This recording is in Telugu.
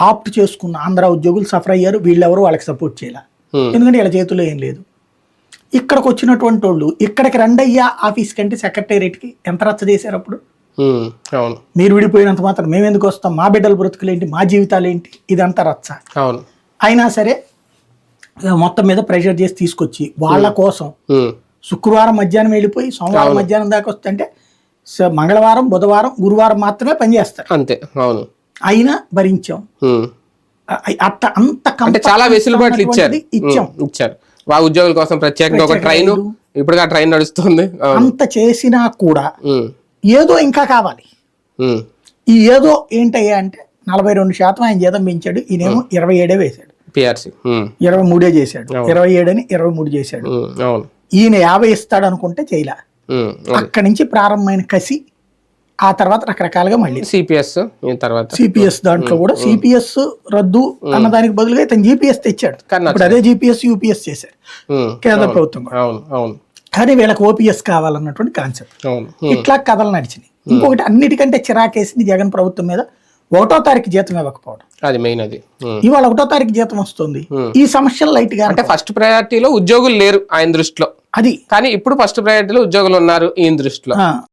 ఆప్ట్ చేసుకున్న ఆంధ్ర ఉద్యోగులు సఫర్ అయ్యారు, వీళ్ళెవరు వాళ్ళకి సపోర్ట్ చేయాలి, ఎందుకంటే వీళ్ళ చేతిలో ఏం లేదు. ఇక్కడికి వచ్చినటువంటి వాళ్ళు ఇక్కడికి రండయ్యా ఆఫీస్ కంటే సెక్రటేరియట్కి ఎంత రచ్చ చేశారు అప్పుడు. మీరు విడిపోయినంత మాత్రం మేము ఎందుకు వస్తాం, మా బిడ్డల బ్రతుకులేంటి, మా జీవితాలు ఏంటి, ఇదంతా రచ్చ. అయినా సరే మొత్తం మీద ప్రెషర్ చేసి తీసుకొచ్చి వాళ్ళ కోసం శుక్రవారం మధ్యాహ్నం వెళ్ళిపోయి సోమవారం మధ్యాహ్నం దాకా వస్తుంటే మంగళవారం బుధవారం గురువారం మాత్రమే పనిచేస్తారు అంతే. అవును, అయినా భరించాం. అంత చాలా వెసులుబాట్లు ఇచ్చారు ఉద్యోగుల కోసం ప్రత్యేకంగా ఒక ట్రైన్, ఇప్పుడు ఆ ట్రైన్ నడుస్తుంది. అంత చేసినా కూడా ఏదో ఇంకా కావాలి. ఈ ఏదో ఏంటయ్యా అంటే 42% ఆయన జీతం పెంచాడు, ఈయనేమో 27 వేశాడు, పిఆర్సీ 23 చేశాడు, 27 అని 23 చేశాడు. ఈయన 50 ఇస్తాడు అనుకుంటే చేయలే. అక్కడి నుంచి ప్రారంభమైన కసి ఆ తర్వాత రకరకాలుగా మళ్ళీ సిపిఎస్ దాంట్లో కూడా సిపిఎస్ రద్దు అన్న దానికి బదులుగా ఇతను జిపిఎస్ తెచ్చాడు. ఇప్పుడు అదే జిపిఎస్ యూపీఎస్ చేశారు కేంద్ర ప్రభుత్వం. కానీ వీళ్ళకి ఓపీఎస్ కావాలన్నటువంటి కాన్సెప్ట్. ఇట్లా కథలు నడిచినాయి. ఇంకొకటి అన్నిటికంటే చిరాకేసింది జగన్ ప్రభుత్వం మీద 1వ తారీఖు జీతం ఇవ్వకపోవడం. అది మెయిన్. అది ఇవాళ 1వ తారీఖు జీతం వస్తుంది. ఈ సమస్యలు లైట్ గా అంటే ఫస్ట్ ప్రయారిటీలో ఉద్యోగులు లేరు ఆయన దృష్టిలో, అది కానీ ఇప్పుడు ఫస్ట్ ప్రయారిటీలో ఉద్యోగులు ఉన్నారు ఈయన దృష్టిలో.